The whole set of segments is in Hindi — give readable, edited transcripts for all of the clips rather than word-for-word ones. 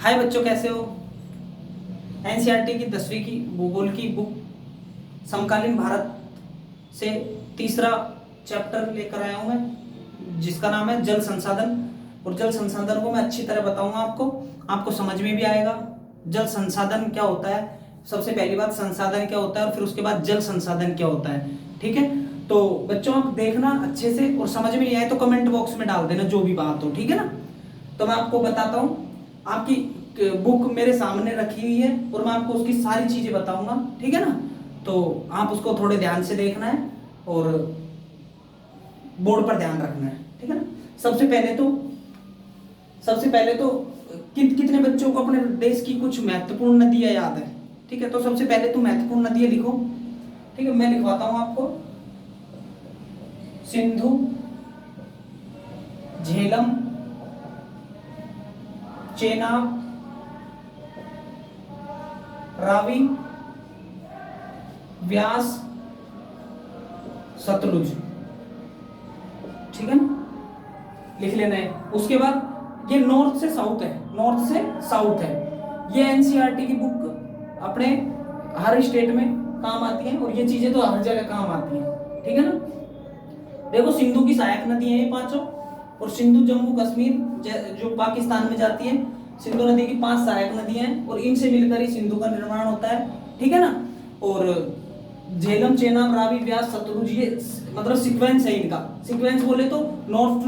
हाय बच्चों, कैसे हो। एनसीईआरटी की 10वीं की भूगोल की बुक समकालीन भारत से तीसरा चैप्टर लेकर आया हूं मैं, जिसका नाम है जल संसाधन। और जल संसाधन को मैं अच्छी तरह बताऊंगा आपको समझ में भी आएगा। जल संसाधन क्या होता है, सबसे पहली बात संसाधन क्या होता है, और फिर उसके बाद जल संसाधन क्या होता है। ठीक है, तो बच्चों आप देखना अच्छे से, और समझ में नहीं आए तो कमेंट बॉक्स में डाल देना जो भी बात हो, ठीक है ना। तो मैं आपको बताता हूँ, आपकी बुक मेरे सामने रखी हुई है और मैं आपको उसकी सारी चीजें बताऊंगा, ठीक है ना। तो आप उसको थोड़े ध्यान से देखना है और बोर्ड पर ध्यान रखना है, ठीक है ना। सबसे पहले तो कितने बच्चों को अपने देश की कुछ महत्वपूर्ण नदियां याद है। ठीक है, तो सबसे पहले तो महत्वपूर्ण नदियां लिखो। ठीक है, मैं लिखवाता हूं आपको। सिंधु, झेलम, चेनाब, रावी, व्यास, सतलुज। ठीक है ना, लिख लेना है। उसके बाद ये नॉर्थ से साउथ है। ये एनसीईआरटी की बुक अपने हर स्टेट में काम आती है, और ये चीजें तो हर जगह काम आती हैं, ठीक है ना। देखो, सिंधु की सहायक नदी है ये पांचों, और सिंधु जम्मू कश्मीर जो पाकिस्तान में जाती है। सिंधु नदी की 5 सहायक नदियां हैं, और इनसे मिलकर ही सिंधु का निर्माण होता है, ठीक है ना। और झेलम, चेनाब, रावी, व्यास, सतलुज, ये मतलब सीक्वेंस है इनका। सीक्वेंस बोले तो नॉर्थ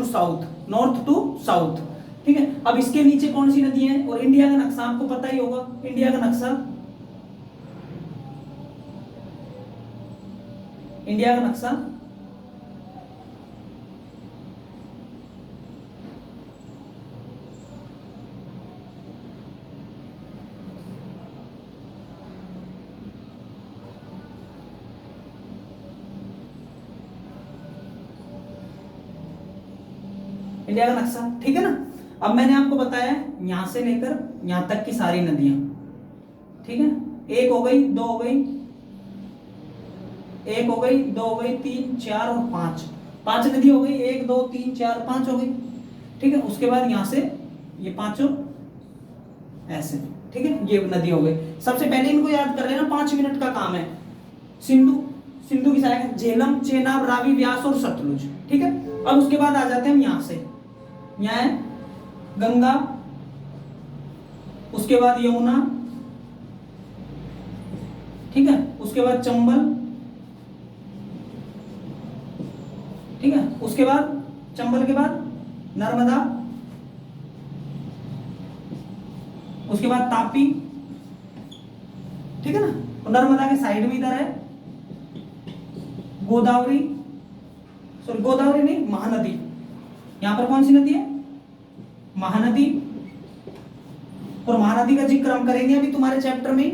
टू साउथ। ठीक है, अब इसके नीचे कौन सी नदी है, और इंडिया का नक्शा आपको पता ही होगा। इंडिया का नक्शा ठीक है ना। अब मैंने आपको बताया यहां से लेकर यहां तक की सारी नदियां, ठीक है। एक हो गई, दो हो गई, एक हो गई, दो हो गई, 3, 4 और 5। 5 नदी हो गई, 1, 2, 3, 4, 5 हो गई, ठीक है। उसके बाद यहां से ये पांचों ऐसे, ठीक है, ये नदी हो गई। सबसे पहले इनको याद कर लेना, 5 मिनट का काम है। सिंधु की सहायक झेलम, चेनाब, रावी, व्यास और सतलुज, ठीक है। अब उसके बाद आ जाते हैं हम यहां से। यहाँ है गंगा, उसके बाद यमुना, ठीक है, उसके बाद चंबल, ठीक है, उसके बाद चंबल के बाद नर्मदा, उसके बाद तापी, ठीक है ना। और नर्मदा के साइड में इधर है गोदावरी, सॉरी गोदावरी नहीं, महानदी। यहां पर कौन सी नदी है, महानदी। और महानदी का जिक्र हम करेंगे अभी तुम्हारे चैप्टर में,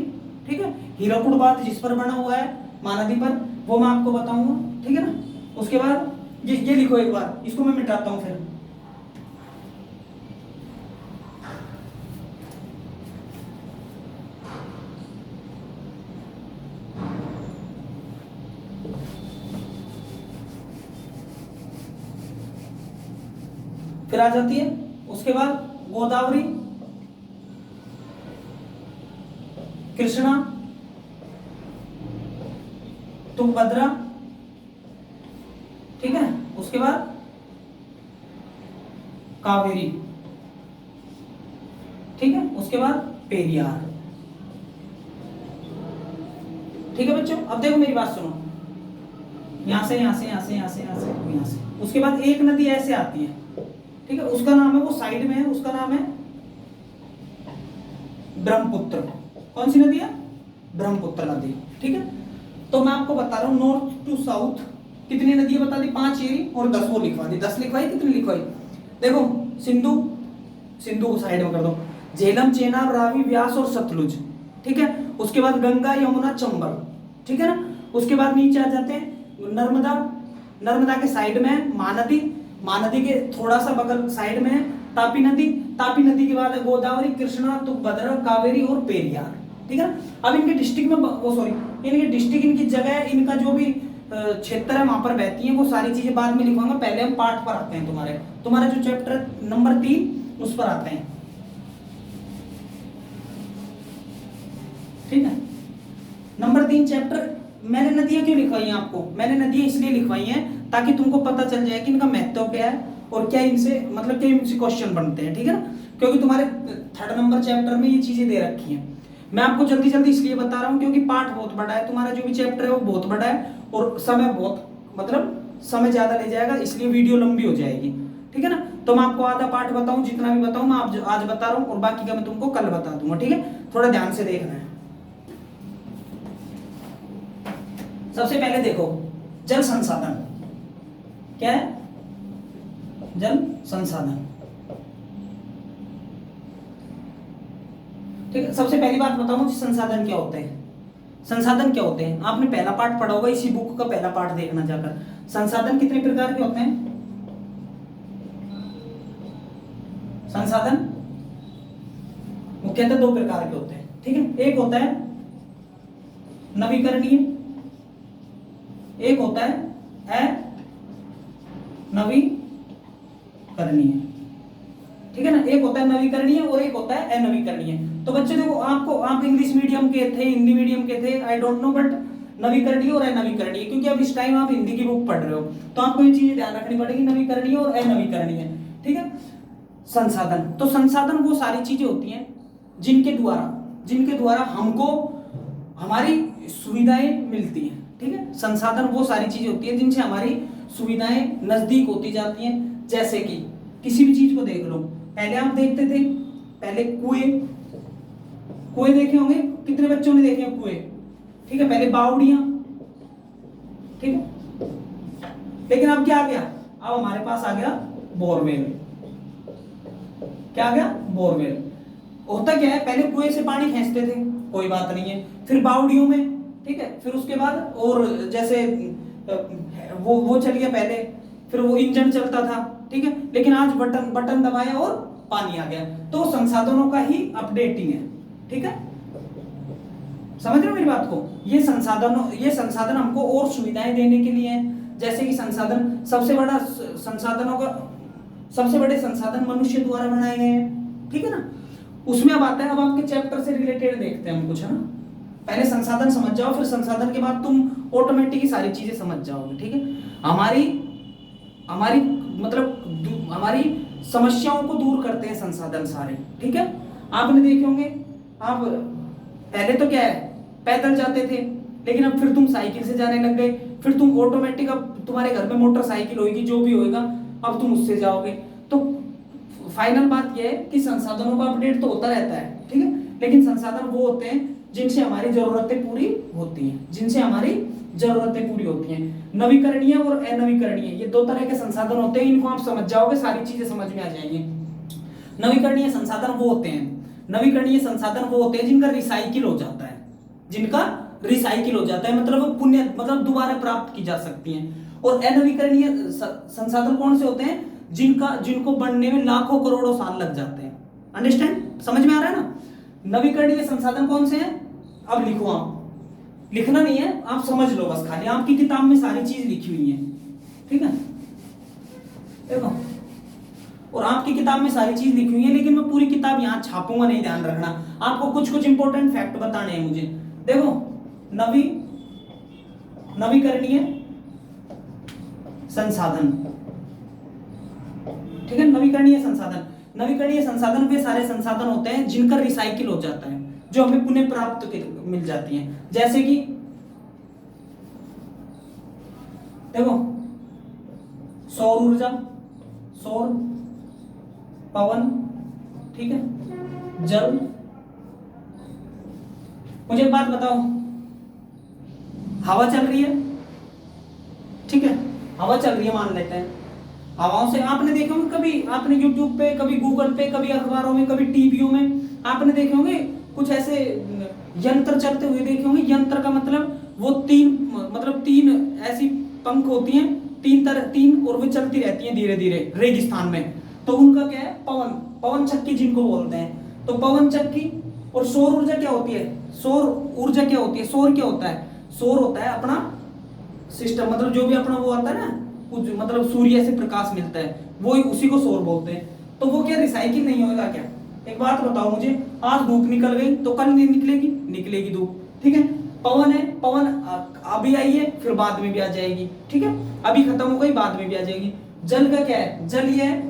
ठीक है। हीराकुड बांध जिस पर बना हुआ है महानदी पर, वो मैं आपको बताऊंगा, ठीक है ना। उसके बाद ये लिखो एक बार, इसको मैं मिटाता हूं फिर आ जाती है। उसके बाद गोदावरी, कृष्णा, तुंगभद्रा, ठीक है। उसके बाद कावेरी, ठीक है। उसके बाद पेरियार, ठीक है बच्चों। अब देखो मेरी बात सुनो, यहां से यहां से यहां से यहां से यहां से यहां से, उसके बाद एक नदी ऐसे आती है, ठीक है। उसका नाम है, वो साइड में है, उसका नाम है ब्रह्मपुत्र। कौन सी नदी है, ब्रह्मपुत्र नदी, ठीक है। तो मैं आपको बता रहा हूं, नॉर्थ टू साउथ कितनी नदी बता दी, 5 ये और 10 वो लिखवा दी। 10 लिखवाई, कितनी लिखवाई देखो। सिंधु को साइड में कर दो, झेलम, चेनाब, रावी, व्यास और सतलुज, ठीक है। उसके बाद गंगा, यमुना, चंबल, ठीक है ना। उसके बाद नीचे आ जाते हैं नर्मदा के साइड में है महानदी के थोड़ा सा बगल साइड में है तापी नदी के बाद है गोदावरी, कृष्णा, तुंगभद्रा, कावेरी और पेरियार, ठीक है ना। अब इनके डिस्ट्रिक्ट में इनकी जगह, इनका जो भी क्षेत्र है वहां पर बहती है, वो सारी चीजें बाद में लिखवाऊंगा। पहले हम पार्ट पर आते हैं, तुम्हारा जो चैप्टर नंबर 3 उस पर आते हैं। ठीक है। नंबर 3 चैप्टर, मैंने नदियां क्यों लिखवाई हैं आपको? मैंने नदियां इसलिए लिखवाई हैं ताकि तुमको पता चल जाए कि इनका महत्व क्या है और क्या इनसे मतलब क्या इनसे क्वेश्चन बनते हैं, ठीक है ना। क्योंकि तुम्हारे 3rd नंबर चैप्टर में ये चीजें दे रखी हैं। मैं आपको जल्दी जल्दी इसलिए बता रहा हूँ क्योंकि पार्ट बहुत बड़ा है, तुम्हारा जो भी चैप्टर है वो बहुत बड़ा है और समय बहुत मतलब समय ज्यादा ले जाएगा, इसलिए वीडियो लंबी हो जाएगी, ठीक है ना। तो मैं आपको आधा पार्ट बताऊं, जितना भी बताऊं मैं आज बता रहा हूं और बाकी का मैं तुमको कल बता दूंगा, ठीक है। थोड़ा ध्यान से देखना है। सबसे पहले देखो जल संसाधन क्या है? जल संसाधन, ठीक है। सबसे पहली बात बताऊं कि संसाधन क्या होते हैं। संसाधन क्या होते हैं आपने पहला पार्ट पढ़ा होगा, इसी बुक का पहला पार्ट देखना जाकर। संसाधन कितने प्रकार के होते हैं? संसाधन मुख्यतः 2 प्रकार के होते हैं, ठीक है। एक होता है नवीकरणीय, एक होता है अनवीकरणीय, ठीक है ना। एक होता है नवीकरणीय और एक होता है अनवीकरणीय। तो बच्चे देखो, आप इंग्लिश मीडियम के थे, हिंदी मीडियम के थे, आई डोंट नो, बट नवीकरणीय और अनवीकरणीय, क्योंकि अब इस टाइम आप हिंदी की बुक पढ़ रहे हो तो आपको ये चीजें ध्यान रखनी पड़ेगी, नवीकरणीय और अनवीकरणीय, ठीक है। संसाधन, तो संसाधन वो सारी चीजें होती हैं जिनके द्वारा हमको हमारी सुविधाएं मिलती हैं, ठीक है। संसाधन वो सारी चीजें होती हैं जिनसे हमारी सुविधाएं नजदीक होती जाती हैं। जैसे कि किसी भी चीज को देख लो, पहले आप देखते थे, पहले कुएं देखे होंगे, कितने बच्चों ने देखे कुएं, ठीक है। पहले बावड़ियां, ठीक है। लेकिन अब क्या आ गया? अब हमारे पास आ गया बोरवेल। क्या आ गया? बोरवेल। होता क्या है, पहले कुएं से पानी खींचते थे, कोई बात नहीं है, फिर बावड़ियों में, ठीक है, फिर उसके बाद और जैसे वो चल गया पहले, फिर वो इंजन चलता था, ठीक है। लेकिन आज बटन दबाया और पानी आ गया। तो संसाधनों का ही अपडेटिंग है, ठीक है। समझ रहे हो मेरी बात को? ये संसाधन हमको और सुविधाएं देने के लिए हैं। जैसे कि सबसे बड़े संसाधन मनुष्य द्वारा बनाए गए हैं, ठीक है ना। उसमें अब आता है, अब आपके चैप्टर से रिलेटेड देखते हैं हम कुछ, है ना। पहले संसाधन समझ जाओ, फिर संसाधन के बाद तुम ऑटोमेटिक सारी चीजें समझ जाओगे, ठीक है। हमारी समस्याओं को दूर करते हैं संसाधन सारे, ठीक है। आपने देखे होंगे, आप पहले तो क्या है, पैदल जाते थे, लेकिन अब फिर तुम साइकिल से जाने लग गए, फिर तुम ऑटोमेटिक, अब तुम्हारे घर में मोटरसाइकिल होगी, जो भी होएगा अब तुम उससे जाओगे। तो फाइनल बात यह है कि संसाधनों का अपडेट तो होता रहता है, ठीक है। लेकिन संसाधन वो होते हैं जिनसे हमारी जरूरतें पूरी होती हैं, नवीकरणीय और अनवीकरणीय, ये 2 तरह के संसाधन होते हैं। इनको आप समझ जाओगे, सारी चीजें समझ में आ जाएंगी। नवीकरणीय संसाधन वो होते हैं जिनका रिसाइकिल हो जाता है, मतलब दोबारा प्राप्त की जा सकती हैं। और अनवीकरणीय संसाधन कौन से होते हैं? जिनको बनने में लाखों करोड़ों साल लग जाते हैं। अंडरस्टैंड? समझ में आ रहा है ना। नवीकरणीय संसाधन कौन से हैं? अब लिखो, आप लिखना नहीं है, आप समझ लो बस, खाली आपकी किताब में सारी चीज लिखी हुई है, ठीक है। देखो, और आपकी किताब में सारी चीज लिखी हुई है, लेकिन मैं पूरी किताब यहाँ छापूंगा नहीं, ध्यान रखना। आपको कुछ इंपॉर्टेंट फैक्ट बताने हैं मुझे। देखो, नवीकरणीय संसाधन, ठीक है। नवीकरणीय संसाधन वे सारे संसाधन होते हैं जिनका रिसाइकिल हो जाता है, जो हमें पुनः प्राप्त मिल जाती हैं। जैसे कि देखो, सौर ऊर्जा, पवन, ठीक है, जल। मुझे एक बात बताओ, हवा चल रही है, ठीक है, हवा चल रही है मान लेते हैं। हवाओं से आपने देखे होंगे, कभी आपने YouTube पे, कभी गूगल पे, कभी अखबारों में, कभी टीवियों में आपने देखे होंगे कुछ ऐसे यंत्र चलते हुए देखे होंगे। यंत्र का मतलब वो तीन ऐसी पंख होती हैं, तीन, और वे चलती रहती हैं धीरे धीरे रेगिस्तान में। तो उनका क्या है? पवन चक्की जिनको बोलते हैं। तो पवन चक्की। और सौर ऊर्जा क्या होती है? सौर क्या होता है? सौर होता है अपना सिस्टम, मतलब जो भी अपना वो आता है ना, मतलब सूर्य से प्रकाश मिलता है, वो उसी को सौर बोलते हैं। तो वो क्या रिसाइकिल नहीं होगा क्या? एक बात बताओ मुझे, आज धूप निकल गई तो कल नहीं निकलेगी? निकलेगी धूप, ठीक है। पवन है, पवन अभी आई है फिर बाद में भी आ जाएगी, ठीक है, अभी खत्म हो गई बाद में भी आ जाएगी। जल का क्या है? जल ये है,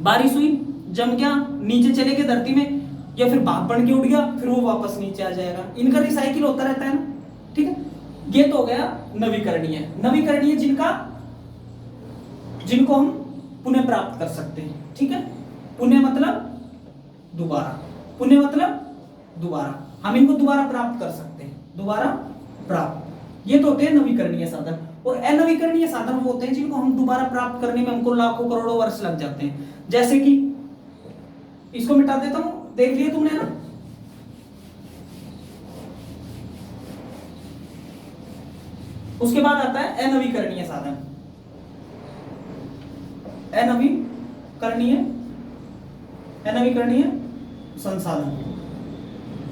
बारिश हुई, जम गया, नीचे चले गए धरती में, या फिर भाप बन के उड़ गया, फिर वो वापस नीचे आ जाएगा। इनका रिसाइकिल होता रहता है ना, ठीक है। ये तो हो गया नवीकरणीय। नवीकरणीय जिनको हम पुनः प्राप्त कर सकते हैं, ठीक है। पुनः मतलब दोबारा, पुनः मतलब दोबारा, हम इनको दोबारा प्राप्त कर सकते हैं, दोबारा प्राप्त। ये तो होते हैं नवीकरणीय साधन। और अनवीकरणीय साधन वो होते हैं जिनको हम दोबारा प्राप्त करने में हमको लाखों करोड़ों वर्ष लग जाते हैं। जैसे कि इसको मिटा देता हूं, देख लिया तुमने ना, उसके बाद आता है अनवीकरणीय साधन। अनवीकरणीय संसाधन,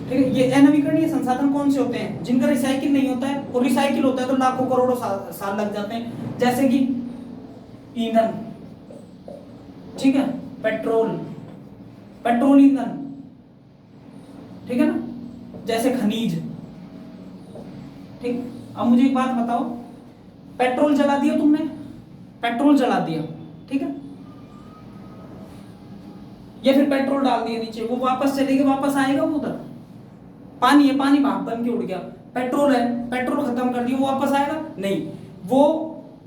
ठीक है। ये अनवीकरणीय संसाधन कौन से होते हैं? जिनका रिसाइकिल नहीं होता है, और रिसाइकिल होता है तो लाखों करोड़ों साल लग जाते हैं। जैसे कि ईंधन, ठीक है, पेट्रोल ईंधन, ठीक है ना, जैसे खनिज, ठीक। अब मुझे एक बात बताओ, पेट्रोल जला दिया तुमने, पेट्रोल जला दिया, ठीक है, या फिर पेट्रोल डाल दिया नीचे, वो वापस चलेगा, वापस आएगा वो उधर? पानी है, पानी भाप बन के उड़ गया। पेट्रोल है, पेट्रोल खत्म कर दिया, वो वापस आएगा? नहीं, वो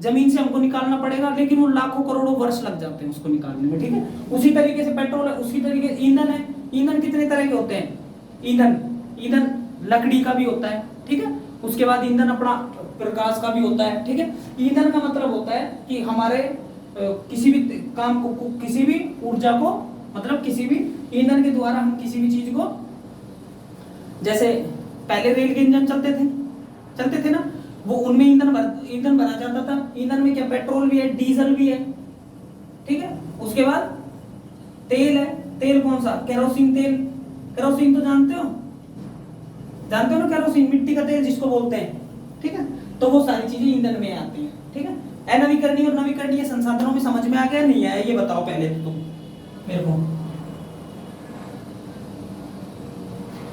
जमीन से हमको निकालना पड़ेगा, लेकिन वो लाखों करोड़ों वर्ष लग जाते हैं उसको निकालने में, ठीक है। उसी तरीके से पेट्रोल है, उसी तरीके ईंधन है। ईंधन कितने तरह के होते हैं? ईंधन लकड़ी का भी होता है, ठीक है। उसके बाद ईंधन अपना प्रकाश का भी होता है, ठीक है। ईंधन का मतलब होता है कि हमारे किसी भी काम को, किसी भी ऊर्जा को, मतलब किसी भी ईंधन के द्वारा हम किसी भी चीज को, जैसे पहले रेल के इंजन चलते थे ना, वो उनमें ईंधन भरा जाता था। ईंधन में क्या? पेट्रोल भी है, डीजल भी है, ठीक है। उसके बाद तेल है, तेल कौन सा? केरोसिन तेल। केरोसिन तो जानते हो ना, केरोसिन मिट्टी का तेल जिसको बोलते हैं, ठीक है। तो वो सारी चीजें ईंधन में आती हैं, ठीक है। अनवीकरणीय और नवीकरणीय संसाधनों में समझ में आ गया नहीं आया? ये बताओ पहले तो तुम मेरे को,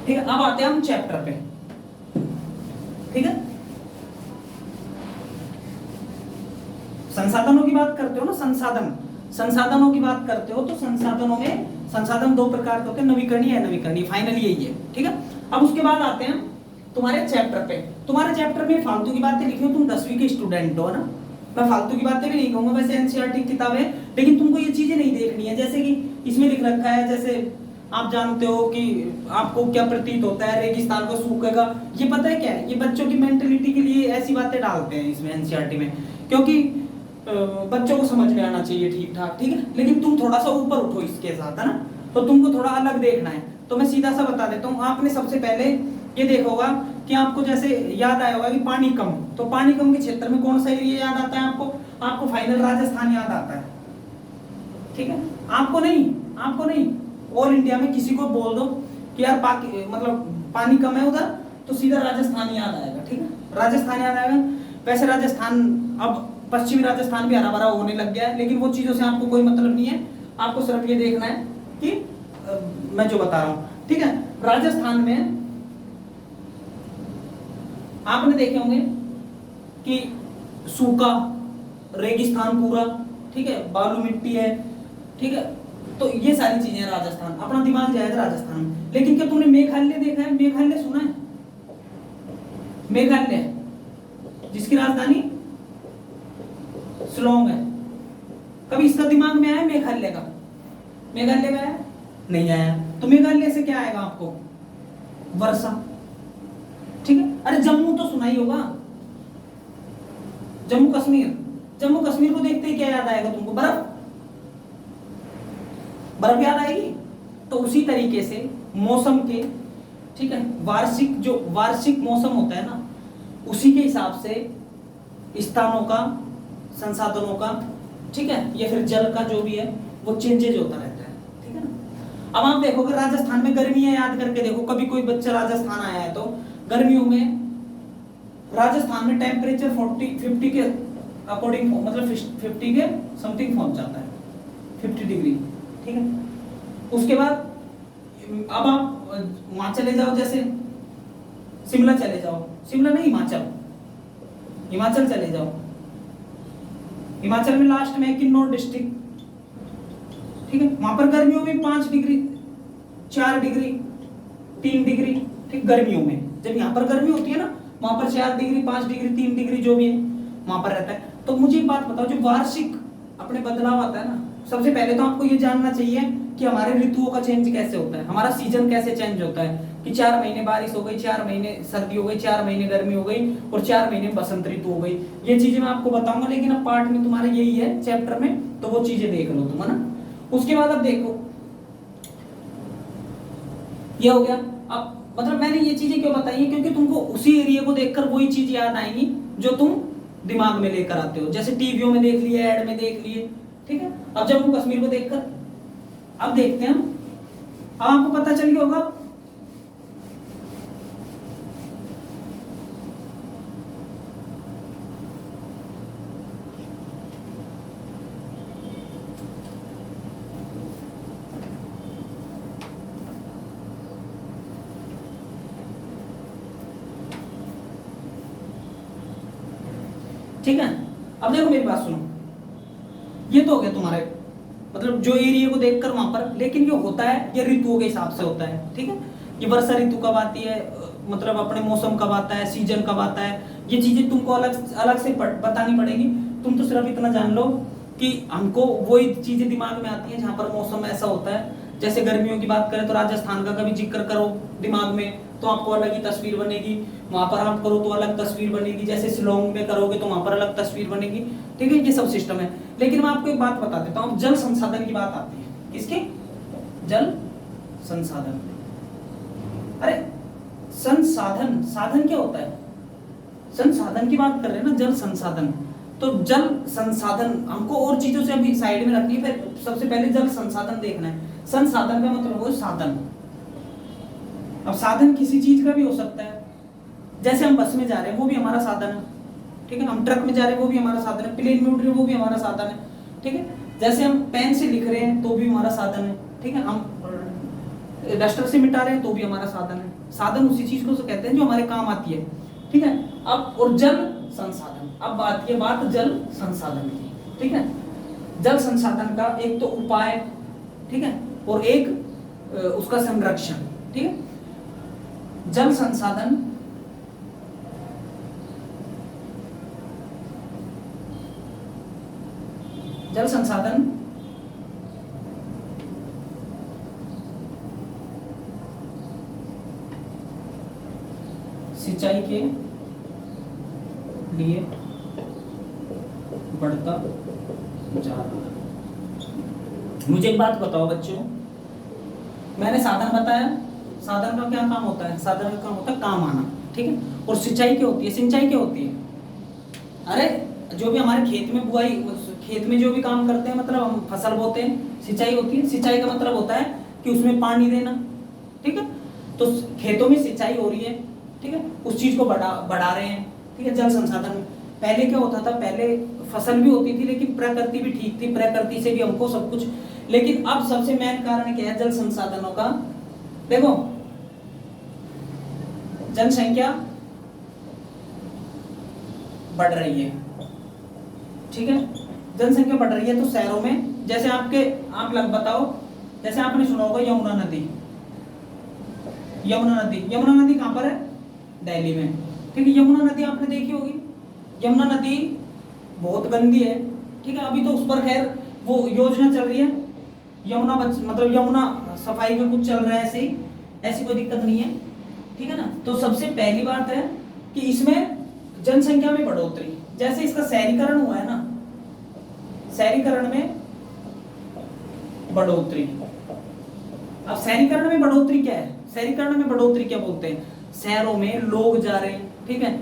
ठीक है। अब आते हैं हम चैप्टर पे, ठीक है। संसाधनों की बात करते हो ना, संसाधनों की बात करते हो, तो संसाधनों में संसाधन दो प्रकार के होते हैं, नवीकरणीय अनवीकरणीय, फाइनली यही है, ठीक है। अब उसके बाद आते हैं तुम्हारे चैप्टर पे। तुम्हारे चैप्टर में फालतू की बातें लिखी हो, तुम 10वीं के स्टूडेंट हो ना, मैं फालतू की बातें भी नहीं कहूंगा, वैसे एनसीईआरटी की किताब है, लेकिन तुमको ये चीजें नहीं देखनी है। जैसे कि इसमें लिख रखा है, जैसे आप जानते हो कि आपको क्या प्रतीत होता है, रेगिस्तान को सूखेगा, ये पता है क्या है? ये बच्चों की मेंटेलिटी के लिए ऐसी बातें डालते हैं इसमें एनसीईआरटी में, क्योंकि बच्चों को समझ में आना चाहिए ठीक ठाक, ठीक है। लेकिन तुम थोड़ा सा ऊपर उठो इसके साथ, है ना, तो तुमको थोड़ा अलग देखना है। तो मैं सीधा सा बता देता हूँ, आपने सबसे पहले ये देखा होगा कि आपको जैसे याद आया होगा कि पानी कम, तो पानी कम के क्षेत्र में कौन सा एरिया याद आता है आपको फाइनल राजस्थान याद आता है, ठीक है। आपको नहीं ऑल इंडिया में किसी को बोल दो कि यार मतलब पानी कम है उधर, तो सीधा राजस्थान याद आएगा, ठीक है, राजस्थान याद आएगा। वैसे राजस्थान, अब पश्चिमी राजस्थान भी हरा भरा होने लग गया है, लेकिन वो चीजों से आपको कोई मतलब नहीं है। आपको सिर्फ ये देखना है कि मैं जो बता रहा हूं, ठीक है। राजस्थान में आपने देखे होंगे कि सूखा रेगिस्तान पूरा, ठीक है, बालू मिट्टी है, ठीक है, तो ये सारी चीजें हैं राजस्थान। अपना दिमाग जाएगा राजस्थान में। लेकिन क्या तुमने मेघालय देखा है? मेघालय सुना है? मेघालय जिसकी राजधानी शिलोंग है, कभी इसका दिमाग में आया मेघालय का? मेघालय में आया? नहीं आया। तो मेघालय से क्या आएगा आपको? वर्षा, ठीक है। अरे जम्मू तो सुना ही होगा, जम्मू कश्मीर को देखते ही क्या याद आएगा तुमको? बर्फ याद आएगी। तो उसी तरीके से मौसम के, ठीक है, वार्षिक मौसम होता है ना, उसी के हिसाब से स्थानों का, संसाधनों का, ठीक है, या फिर जल का जो भी है वो चेंजेज होता रहता है, ठीक है ना। अब आप देखोगे राजस्थान में गर्मी है, याद करके देखो, कभी कोई बच्चा राजस्थान आया है तो गर्मियों में राजस्थान में टेम्परेचर 50 के अकॉर्डिंग, मतलब 50 के समथिंग पहुंच जाता है, 50 डिग्री, ठीक है। उसके बाद अब आप वहां चले जाओ, जैसे शिमला चले जाओ, शिमला नहीं हिमाचल, हिमाचल चले जाओ, हिमाचल में लास्ट में किन्नौर डिस्ट्रिक्ट, ठीक है, वहां पर गर्मियों में 5 डिग्री 4 डिग्री 3 डिग्री, ठीक, गर्मियों में जब यहाँ पर गर्मी होती है ना, वहां पर 4 डिग्री 5 डिग्री 3 डिग्री जो भी है वहां पर रहता है। तो मुझे एक बात बताओ, जो वार्षिक अपने बदलाव आता है ना, सबसे पहले तो आपको ये जानना चाहिए कि हमारे ऋतुओं का चेंज कैसे होता है, हमारा सीजन कैसे चेंज होता है, कि 4 महीने बारिश हो गई, 4 महीने सर्दी हो गई, 4 महीने गर्मी हो गई और 4 महीने बसंत ऋतु हो गई। ये चीजें मैं आपको बताऊंगा, लेकिन अब पार्ट में तुम्हारे यही है चैप्टर में, तो वो चीजें देख लो तुम, है ना। उसके बाद अब देखो, ये हो गया। अब मतलब मैंने ये चीजें क्यों बताई है, क्योंकि तुमको उसी एरिया को देखकर वही चीज याद आएंगी जो तुम दिमाग में लेकर आते हो, जैसे टीवीओ में देख लिए, एड में देख लिए, ठीक है। अब जम्मू कश्मीर को देखकर अब देखते हैं हम, अब आपको पता चल गया होगा ठीक है। अब देखो मेरी बात सुनो, ये तो हो गया तुम्हारे मतलब जो एरिया को देखकर वहां पर, लेकिन ये होता है ये ऋतुओं के हिसाब से होता है, ठीक है। ये वर्षा ऋतु कब आती है, मतलब अपने मौसम कब आता है, सीजन कब आता है, ये चीजें तुमको अलग अलग से बतानी पड़ेगी। तुम तो सिर्फ इतना जान लो कि हमको वही चीजें दिमाग में आती है जहां पर मौसम ऐसा होता है। जैसे गर्मियों की बात करें तो राजस्थान का कभी जिक्र करो दिमाग में तो आपको अलग ही तस्वीर बनेगी, वहां पर आप करो तो अलग तस्वीर बनेगी, जैसे शिलोंग में करोगे तो वहां पर अलग तस्वीर बनेगी, ठीक है। ये सब सिस्टम है। लेकिन मैं आपको एक बात बता देता हूँ, जल संसाधन की बात आती है, किसकी, जल संसाधन। अरे संसाधन, साधन क्या होता है, संसाधन की बात कर रहे हैं ना, जल संसाधन। तो जल संसाधन हमको और चीजों से अभी साइड में रखनी है, फिर सबसे पहले जल संसाधन देखना है। संसाधन का मतलब वो साधन। अब साधन किसी चीज का भी हो सकता है, जैसे हम बस में जा रहे हैं वो भी हमारा साधन है, ठीक है। हम ट्रक में जा रहे हैं वो भी हमारा साधन है, प्लेन में उड़ रहे हैं वो भी हमारा साधन है, ठीक है। जैसे हम पेन से लिख रहे हैं तो भी हमारा साधन है, ठीक है। हम डस्टर से मिटा रहे हैं तो भी हमारा साधन है। साधन उसी चीज को कहते हैं जो हमारे काम आती है, ठीक है। अब और जल संसाधन, अब बात जल संसाधन की, ठीक है। जल संसाधन का एक तो उपाय, ठीक है, और एक उसका संरक्षण, ठीक है। जल संसाधन सिंचाई के लिए बढ़ता जा रहा है। मुझे एक बात बताओ बच्चों, मैंने साधन बताया, साधन का क्या काम होता है, साधन का काम होता है काम आना, ठीक है। और सिंचाई क्या होती है, सिंचाई क्या होती है, अरे जो भी हमारे खेत में बुआई, खेत में जो भी काम करते हैं, मतलब हम फसल बोते हैं, सिंचाई होती है। सिंचाई का मतलब होता है कि उसमें पानी देना, ठीक है। तो खेतों में सिंचाई हो रही है, ठीक है, उस चीज को बढ़ा रहे हैं, ठीक है। जल संसाधन पहले क्या होता था, पहले फसल भी होती थी लेकिन प्रकृति भी ठीक थी, प्रकृति से भी हमको सब कुछ। लेकिन अब सबसे मेन कारण क्या है जल संसाधनों का, देखो जनसंख्या बढ़ रही है, ठीक है। जनसंख्या बढ़ रही है तो शहरों में, जैसे आप लग बताओ, जैसे आपने सुना होगा यमुना नदी, यमुना नदी कहां पर है, दिल्ली में, ठीक है। यमुना नदी आपने देखी होगी, यमुना नदी बहुत गंदी है, ठीक है। अभी तो उस पर खैर वो योजना चल रही है, यमुना मतलब यमुना सफाई का कुछ चल रहा है, ऐसी कोई दिक्कत नहीं है, ठीक है ना। तो सबसे पहली बात है कि इसमें जनसंख्या में बढ़ोतरी, जैसे इसका शहरीकरण हुआ है ना, शहरीकरण में बढ़ोतरी। अब शहरीकरण में बढ़ोतरी क्या है, शहरीकरण में बढ़ोतरी क्या बोलते हैं, शहरों में लोग जा रहे हैं, ठीक है,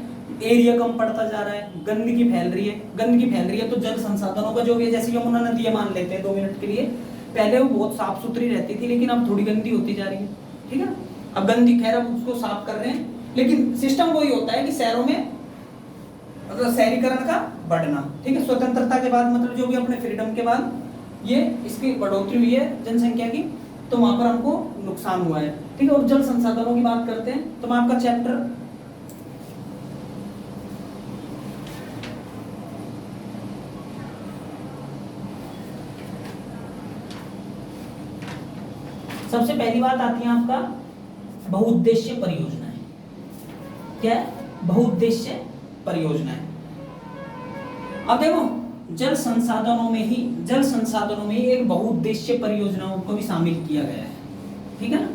एरिया कम पड़ता जा रहा है, गंदगी फैल रही है, तो जल संसाधनों का जो भी है, जैसे यमुना नदी मान लेते हैं 2 मिनट के लिए, पहले वो बहुत साफ सुथरी रहती थी लेकिन अब थोड़ी गंदी होती जा रही है, ठीक है। अब गंदी, खैर अब उसको साफ कर रहे हैं, लेकिन सिस्टम वही होता है कि शहरों में मतलब शहरीकरण का बढ़ना, ठीक है। स्वतंत्रता के बाद मतलब जो भी अपने फ्रीडम के बाद ये इसकी बढ़ोतरी हुई है जनसंख्या की, तो वहां पर हमको नुकसान हुआ है। ठीक है, और जल संसाधनों की बात करते हैं तो मैं आपका चैप्टर सबसे पहली बात आती है आपका बहुउद्देश्य परियोजनाएं। क्या है? बहुउद्देश्य परियोजनाएं। अब देखो जल संसाधनों में ही एक बहुउद्देश्य परियोजनाओं को भी शामिल किया गया है। ठीक है ना?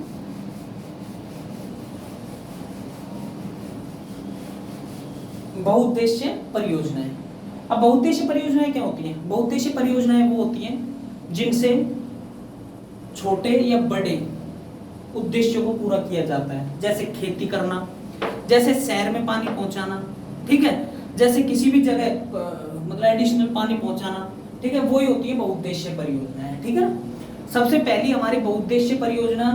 बहुउद्देश्य परियोजनाएं। अब बहुउद्देश्य परियोजनाएं क्या होती हैं? बहुउद्देश्य परियोजनाएं वो होती हैं जिनसे छोटे या बड़े उद्देश्यों को पूरा किया जाता है, जैसे खेती करना, जैसे शहर में पानी पहुंचाना, ठीक है, जैसे किसी भी जगह मतलब एडिशनल पानी पहुंचाना। ठीक है, वही होती है बहुउद्देश्य परियोजना है। ठीक है ना? सबसे पहली हमारी बहुउद्देश्य परियोजना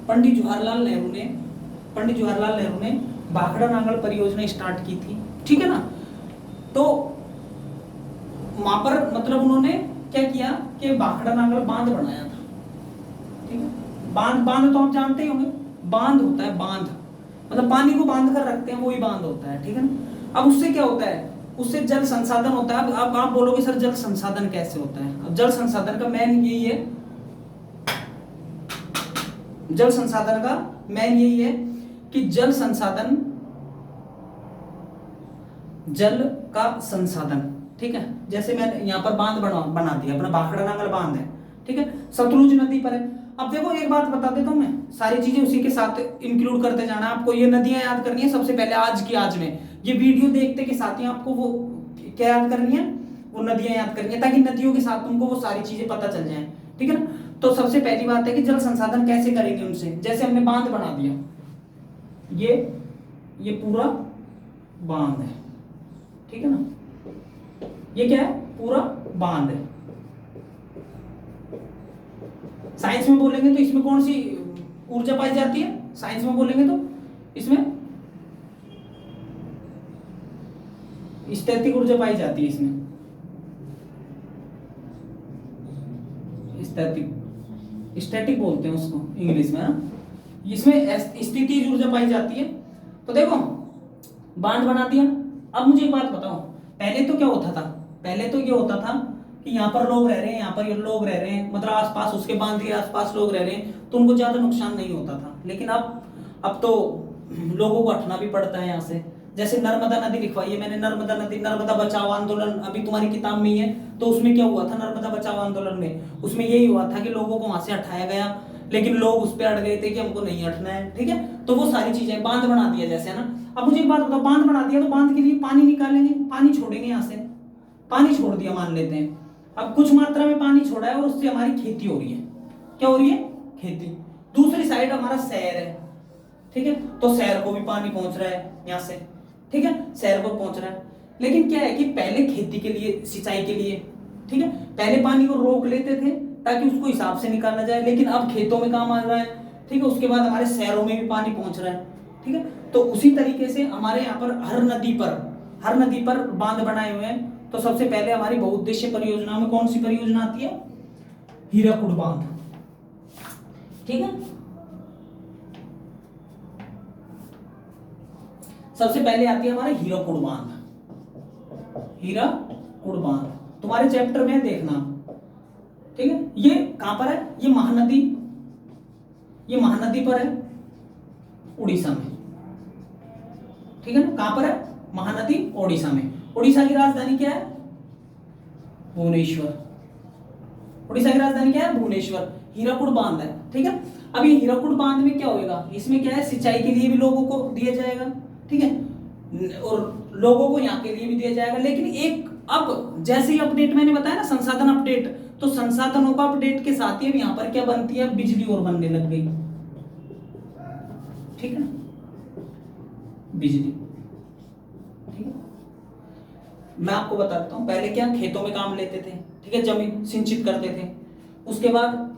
पंडित जवाहरलाल नेहरू ने भाखड़ा नागल परियोजना स्टार्ट की थी। ठीक है ना? तो वहां पर मतलब उन्होंने क्या किया कि भाखड़ा नागल बांध बनाया था। ठीक है, बांध तो आप जानते ही होंगे, बांध होता है बांध, मतलब पानी को बांध कर रखते हैं, वही बांध होता है। ठीक है ना? अब उससे क्या होता है? उससे जल संसाधन होता है। अब आप बोलोगे सर जल संसाधन कैसे होता है? अब जल संसाधन का मेन यही है, जल संसाधन का मेन यही है कि जल संसाधन, जल का संसाधन। ठीक है, जैसे मैंने यहाँ पर बांध बना दिया, अपना भाखड़ा नागल बांध है। ठीक है, सतलुज नदी पर है। अब देखो एक बात बता देता हूं मैं, सारी चीजें उसी के साथ इंक्लूड करते जाना। आपको ये नदियां याद करनी है सबसे पहले, आज में ये वीडियो देखते के साथ ही आपको वो क्या याद करनी है? वो नदियां याद करनी है, ताकि नदियों के साथ तुमको वो सारी चीजें पता चल जाएं। ठीक है ना? तो सबसे पहली बात है कि जल संसाधन कैसे करेंगे उनसे। जैसे हमने बांध बना दिया, ये पूरा बांध है। ठीक है ना? ये क्या है? पूरा बांध है। साइंस में बोलेंगे तो इसमें कौन सी ऊर्जा पाई जाती है? साइंस में बोलेंगे तो इसमें स्टैटिक ऊर्जा पाई जाती है। इसमें स्टैटिक बोलते हैं उसको इंग्लिश में, ना? इसमें स्थितिज ऊर्जा पाई जाती है। तो देखो बांध बना दिया। अब मुझे एक बात बताओ, पहले तो क्या होता था? पहले तो ये होता था कि यहाँ पर लोग रह रहे हैं, यहाँ पर ये लोग रह रहे हैं, मतलब आसपास उसके बांध के आसपास लोग रह रहे हैं, तो उनको ज्यादा नुकसान नहीं होता था। लेकिन अब तो लोगों को हटना भी पड़ता है यहाँ से। जैसे नर्मदा नदी लिखवाई है मैंने, नर्मदा नदी, नर्मदा बचाओ आंदोलन अभी तुम्हारी किताब में ही है। तो उसमें क्या हुआ था नर्मदा बचाओ आंदोलन में? उसमें यही हुआ था कि लोगों को वहां से हटाया गया, लेकिन लोग उस पर अड़ गए थे कि हमको नहीं हटना है। ठीक है, तो वो सारी चीजें, बांध बना दिया जैसे, है ना? अब मुझे एक बात बताओ, बांध बना दिया तो बांध के लिए पानी निकालेंगे, पानी छोड़ेंगे यहाँ से, पानी छोड़ दिया मान लेते हैं। अब कुछ मात्रा में पानी छोड़ा है और उससे हमारी खेती हो रही है। क्या हो रही है? खेती। दूसरी साइड हमारा शहर है। ठीक है, तो शहर को भी पानी पहुंच रहा है यहाँ से। ठीक है, शहर को पहुंच रहा है। लेकिन क्या है कि पहले खेती के लिए, सिंचाई के लिए, ठीक है, पहले पानी को रोक लेते थे ताकि उसको हिसाब से निकाला जाए, लेकिन अब खेतों में काम आ रहा है। ठीक है, उसके बाद हमारे शहरों में भी पानी पहुंच रहा है। ठीक है, तो उसी तरीके से हमारे यहाँ पर हर नदी पर बांध बनाए हुए हैं। तो सबसे पहले हमारी बहुउद्देश्य परियोजना में कौन सी परियोजना आती है? हीराकुड बांध। ठीक है, सबसे पहले आती है हमारे हीराकुड बांध। हीराकुड बांध तुम्हारे चैप्टर में देखना। ठीक है, ये कहां पर है? ये महानदी पर है, उड़ीसा में। ठीक है ना? कहां पर है? महानदी, ओडिशा में। उड़ीसा की राजधानी क्या है? भुवनेश्वर। उड़ीसा की राजधानी क्या है? भुवनेश्वर। हीराकुड बांध है। ठीक है, अब ये हीराकुड बांध में क्या होगा? इसमें क्या है? सिंचाई के लिए भी लोगों को दिया जाएगा। ठीक है, और लोगों को यहाँ के लिए भी दिया जाएगा। लेकिन एक अब जैसे ही अपडेट मैंने बताया ना, संसाधन अपडेट, तो संसाधनों का अपडेट के साथ ही यहाँ पर क्या बनती है? बिजली और बनने लग गई। ठीक है, बिजली। ठीक है, मैं आपको बताता हूं, पहले क्या खेतों में काम लेते थे। ठीक है, जमीन सिंचित करते थे। उसके बाद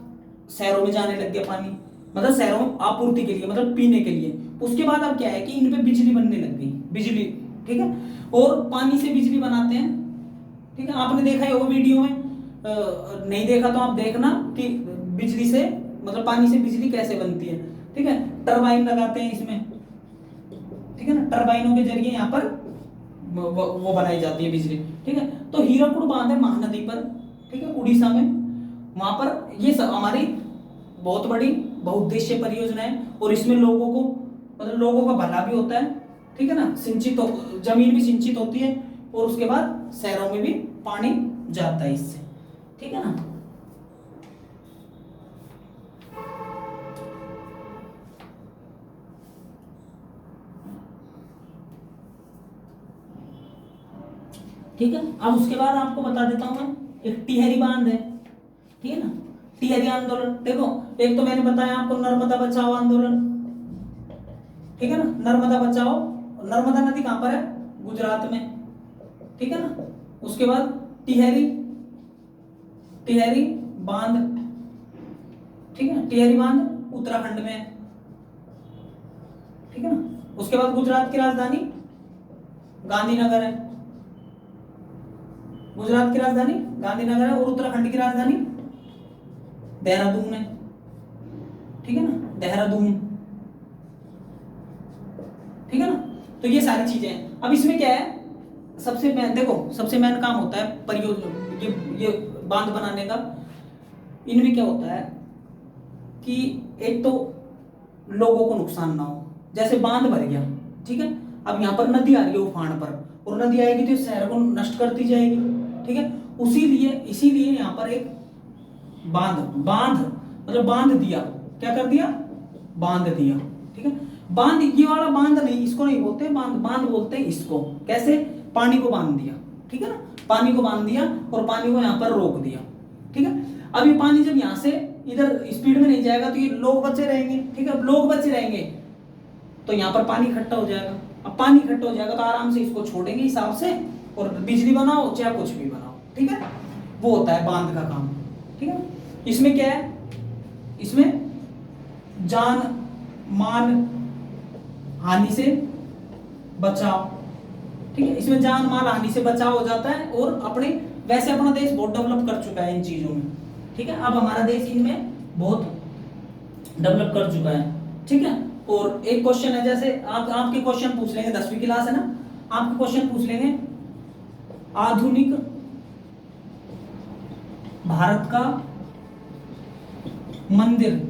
शहरों में जाने लग गया पानी, मतलब शहरों में आपूर्ति के लिए, मतलब पीने के लिए। उसके बाद अब क्या है कि इन पे बिजली बनने लग गई, बिजली। ठीक है, और पानी से बिजली बनाते हैं। ठीक है, आपने देखा ही होगा वीडियो में, नहीं देखा तो आप देखना कि बिजली से मतलब पानी से बिजली कैसे बनती है, ठीक है। टरबाइन लगाते हैं इसमें, ठीक है ना, टरबाइनों के जरिए यहाँ पर वो बनाई जाती है बिजली, ठीक है। तो हीराकुड बांध है महानदी पर, ठीक है, उड़ीसा में। वहां पर ये सब हमारी बहुत बड़ी बहुउद्देशीय परियोजना है, और इसमें लोगों को मतलब लोगों का भला भी होता है, ठीक है ना, सिंचित जमीन भी सिंचित होती है, और उसके बाद शहरों में भी पानी जाता है इससे, ठीक है ना। ठीक है, अब उसके बाद आपको बता देता हूं मैं, एक टिहरी बांध है, ठीक है ना। टिहरी आंदोलन देखो, एक तो मैंने बताया आपको नर्मदा बचाओ आंदोलन, ठीक है ना, नर्मदा बचाओ। नर्मदा नदी कहां पर है, गुजरात में, ठीक है ना। उसके बाद टिहरी, टिहरी बांध, ठीक है, टिहरी बांध उत्तराखंड में है, ठीक है ना। उसके बाद गुजरात की राजधानी गांधीनगर है, गुजरात की राजधानी गांधीनगर है, और उत्तराखंड की राजधानी देहरादून है, ठीक है ना, देहरादून, ठीक है ना। तो ये सारी चीजें हैं। अब इसमें क्या है, सबसे मेन देखो, सबसे मेन काम होता है परियोजना, ये बांध बनाने का। इनमें क्या होता है कि एक तो लोगों को नुकसान ना हो, जैसे बांध भर गया, ठीक है, अब यहाँ पर नदी आ रही है उफान पर, और नदी आएगी तो शहर को नष्ट करती जाएगी, ठीक है। इसीलिए यहाँ पर एक बांध बांध मतलब बांध दिया, क्या कर दिया, बांध दिया, ठीक है। बांध ये वाला बांध नहीं, इसको नहीं बोलते बांध, बांध बोलते हैं इसको, कैसे, पानी को बांध दिया, ठीक है ना, पानी को बांध दिया और पानी को यहाँ पर रोक दिया, ठीक है। अब ये पानी जब यहाँ से इधर स्पीड में नहीं जाएगा तो ये लोग बचे रहेंगे, ठीक है। अब लोग बचे रहेंगे तो यहाँ पर पानी इकट्ठा हो जाएगा, अब पानी इकट्ठा हो जाएगा तो आराम से इसको छोड़ेंगे हिसाब से, और बिजली बनाओ चाहे कुछ भी बनाओ, ठीक है। वो होता है बांध का काम, ठीक है। इसमें क्या है, इसमें जान मान हानि से बचाव, ठीक है, इसमें जान माल हानि से बचाव हो जाता है। और वैसे अपना देश बहुत डेवलप कर चुका है इन चीजों में, ठीक है। अब हमारा देश इनमें बहुत डेवलप कर चुका है, ठीक है। और एक क्वेश्चन है, जैसे आपके क्वेश्चन पूछ लेंगे, 10वीं क्लास है ना, आपके क्वेश्चन पूछ लेंगे, आधुनिक भारत का मंदिर,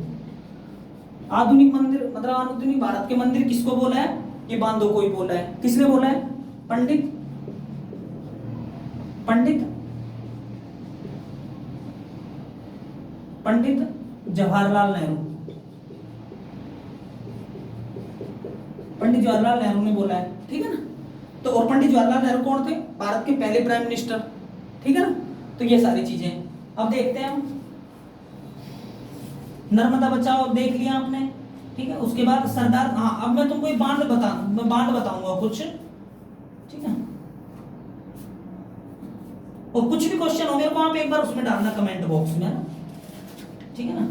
आधुनिक मंदिर मतलब आधुनिक भारत के मंदिर किसको बोला है, ये बांधों को ही बोला है। किसने बोला है, पंडित जवाहरलाल नेहरू, पंडित जवाहरलाल नेहरू ने बोला है, ठीक है ना। तो और पंडित जवाहरलाल नेहरू कौन थे, भारत के पहले प्राइम मिनिस्टर, ठीक है ना। तो ये सारी चीजें अब देखते हैं हम, नर्मदा बचाओ देख लिया आपने, ठीक है। उसके बाद सरदार, हाँ अब मैं तुमको एक बांध बताऊंगा कुछ, ठीक है। और कुछ भी क्वेश्चन हो मेरे को आप एक बार उसमें डालना कमेंट बॉक्स में ना, ठीक है ना।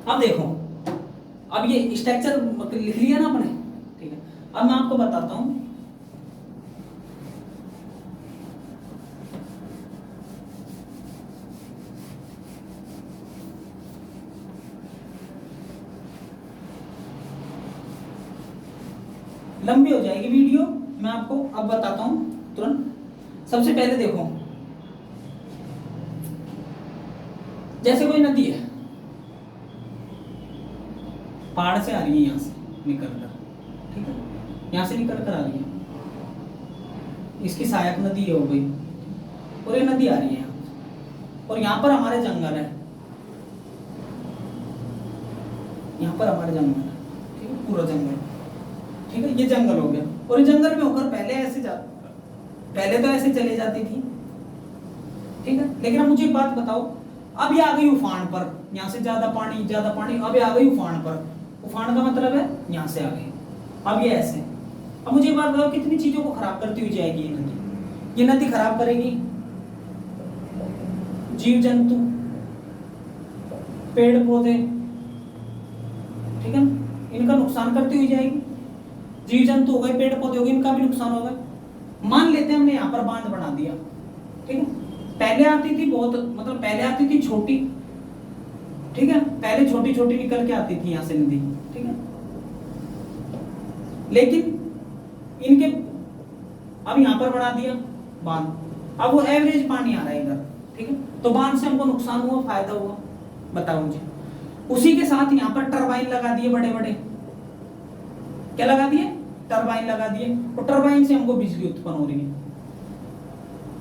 अब देखो, अब ये स्ट्रक्चर लिख लिया ना आपने, ठीक है। अब मैं आपको बताता हूं, लंबी हो जाएगी वीडियो, मैं आपको अब बताता हूं तुरंत। सबसे पहले देखो, जैसे कोई नदी है, पहाड़ से आ रही है, यहां से निकल कर, ठीक है, यहां से निकल कर आ रही है, इसकी सहायक नदी हो गई, और ये नदी आ रही है यहाँ, और यहाँ पर हमारे जंगल है, यहाँ पर हमारे जंगल है, ठीक है, पूरा जंगल, ठीक है, ये जंगल हो गया। और ये जंगल में होकर पहले तो ऐसे चले जाती थी, ठीक है। लेकिन अब मुझे एक बात बताओ, अब ये आ गई उफान पर, यहाँ से ज्यादा पानी, अब ये आ गई उफान पर। उफान का मतलब है यहाँ से आ गई, अब ये ऐसे। अब मुझे एक बात बताओ, कितनी चीजों को खराब करती हुई जाएगी ये नदी, ये नदी खराब करेगी जीव जंतु, पेड़ पौधे, ठीक है, इनका नुकसान करती हुई जाएगी। जीव जंतु हो गए, पेड़ पौधे हो गए, इनका भी नुकसान होगा। मान लेते हैं हमने यहाँ पर बांध बना दिया, ठीक है। पहले आती थी बहुत, मतलब पहले आती थी छोटी, ठीक है, पहले छोटी छोटी निकल के आती थी यहाँ से नदी, ठीक है। लेकिन इनके अब यहाँ पर बना दिया बांध, अब वो एवरेज पानी आ रहा है इधर, ठीक है। तो बांध से हमको नुकसान हुआ, फायदा हुआ, बताओ मुझे। उसी के साथ यहाँ पर टरबाइन लगा दिए, बड़े बड़े, क्या लगा दिए, टरबाइन लगा दिए, और टरबाइन से हमको बिजली उत्पन्न हो रही है,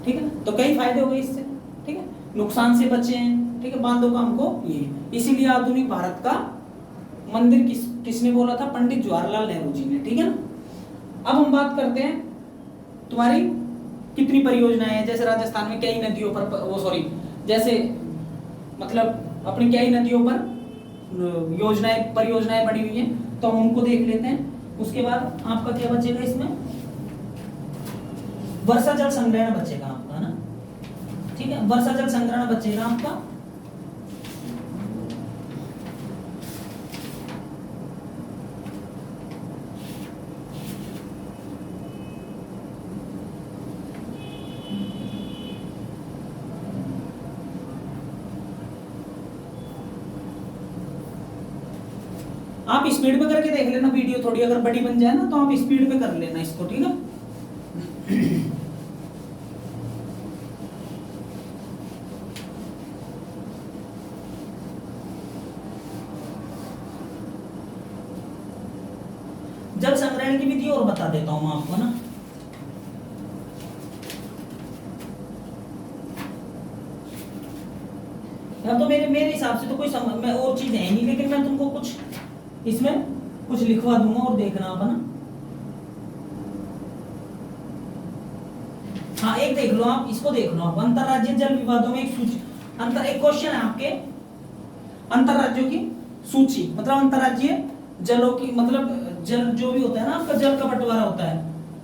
ठीक है। तो कई फायदे हो गए इससे, ठीक है, नुकसान से बचे हैं, ठीक है। बांधों का हमको ये, इसीलिए आधुनिक भारत का मंदिर किसने बोला था, पंडित जवाहरलाल नेहरू जी ने, ठीक है ना। अब हम बात करते हैं तुम्हारी कितनी परियोजनाएं हैं, जैसे राजस्थान में कई नदियों पर, वो सॉरी, जैसे मतलब अपनी कई नदियों पर योजनाएं, परियोजनाएं बनी हुई हैं, तो हम उनको देख लेते हैं। उसके बाद आपका क्या बचेगा इसमें, वर्षा जल संग्रहण बचेगा आपका, है ना, ठीक है। वर्षा जल संग्रहण बचेगा आपका। आप स्पीड में करके देख लेना वीडियो, थोड़ी अगर बड़ी बन जाए ना तो आप स्पीड में कर लेना इसको, ठीक है। जल संग्रहण की विधि और बता देता हूं मैं आपको ना। या तो मेरे हिसाब से तो कोई मैं और चीज है नहीं, लेकिन मैं तुमको कुछ इसमें कुछ लिखवा दूंगा और देखना आप, ना। हाँ, एक देख लो आप, इसको देख लो आप, अंतरराज्यीय जल विवादों में एक सूची, एक क्वेश्चन है आपके, अंतरराज्यों की सूची, मतलब अंतरराज्यीय जलों की, मतलब जल जो भी होता है ना आपका, जल का बंटवारा होता है,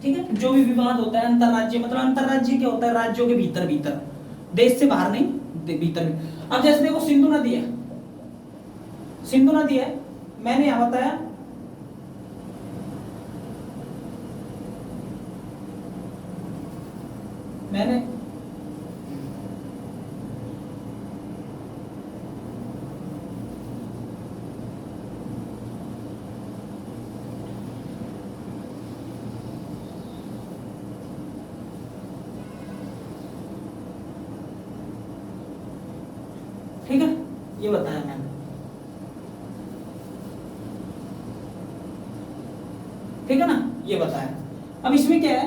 ठीक है, जो भी विवाद होता है अंतरराज्यीय, मतलब अंतरराज्यीय क्या होता है, राज्यों के भीतर भीतर, देश से बाहर नहीं, भीतर। अब जैसे देखो सिंधु नदी है, सिंधु नदी है, मैंने यहां बताया मैंने ठीक है, ये बताया मैंने, ठीक है ना, ये बताया। अब इसमें क्या है,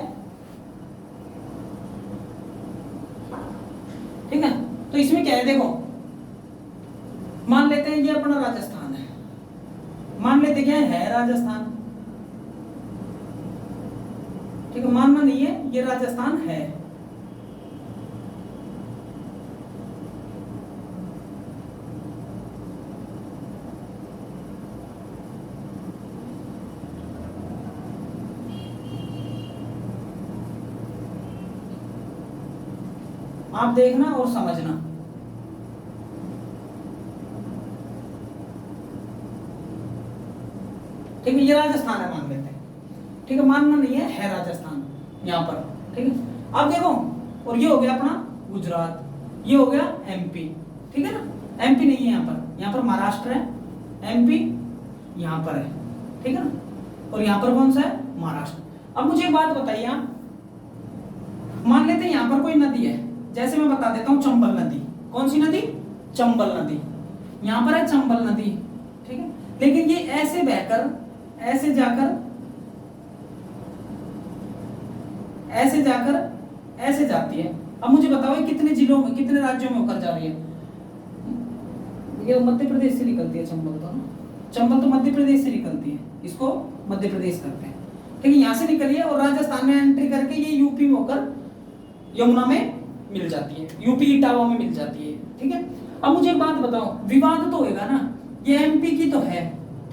ठीक है, तो इसमें क्या है, देखो मान लेते हैं ये अपना राजस्थान है, मान लेते क्या है राजस्थान, ठीक है, मानना नहीं है, ये राजस्थान है, आप देखना और समझना, ठीक है, ये राजस्थान है मान लेते हैं, ठीक है, मानना नहीं है राजस्थान यहाँ पर, ठीक है। अब देखो, और ये हो गया अपना गुजरात, ये हो गया एमपी, ठीक है ना, एमपी नहीं है यहाँ पर महाराष्ट्र है, एमपी यहाँ पर है, ठीक है ना, और यहाँ पर कौन सा है, महाराष्ट्र। अब मुझे एक बात बताइए आप, मान लेते हैं यहाँ पर कोई नदी है, जैसे मैं बता देता हूँ चंबल नदी, कौन सी नदी, चंबल नदी, यहाँ पर है चंबल नदी, ठीक है, लेकिन ये ऐसे बहकर ऐसे जाकर ऐसे जाकर ऐसे जाती है। अब मुझे बताओ ये कितने जिलों में, कितने राज्यों में होकर जा रही है, ये मध्य प्रदेश से निकलती है चंबल, तो ना, चंबल तो मध्य प्रदेश से निकलती है, इसको मध्य प्रदेश करते हैं, ठीक है, यहाँ से निकली है और राजस्थान में एंट्री करके ये यूपी में होकर यमुना में मिल जाती है, यूपी इटावा में मिल जाती है, ठीक है। अब मुझे एक बात बताओ, विवाद तो होगा ना, ये एमपी की तो है,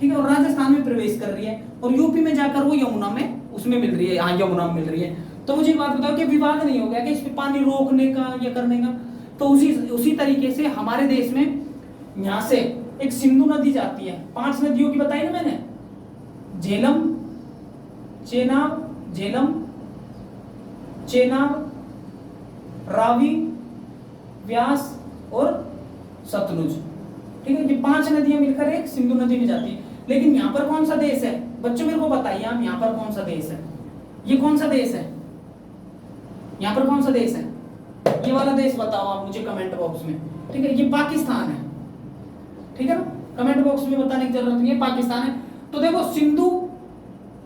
ठीक है, और राजस्थान में प्रवेश कर रही है और यूपी में जाकर वो यमुना में उसमें मिल रही है, यहाँ यमुना में मिल रही है, तो मुझे एक बात बताओ कि विवाद नहीं हो गया कि इस पे पानी रोकने का या करने का। तो उसी तरीके से हमारे देश में यहाँ से एक सिंधु नदी जाती है, 5 नदियों की बताई ना मैंने, झेलम, चेनाब, झेलम, चेनाब, रावी, व्यास और सतलुज। ठीक है, ये 5 नदियां मिलकर एक सिंधु नदी में जाती है। लेकिन यहाँ पर कौन सा देश है बच्चों, मेरे को बताइए आप, यहाँ पर कौन सा देश है? ये कौन सा देश है? यहाँ पर कौन सा देश है? ये वाला देश बताओ आप मुझे कमेंट बॉक्स में। ठीक है, ये पाकिस्तान है। ठीक है ना, कमेंट बॉक्स में बताने की जरूरत नहीं है, पाकिस्तान है। तो देखो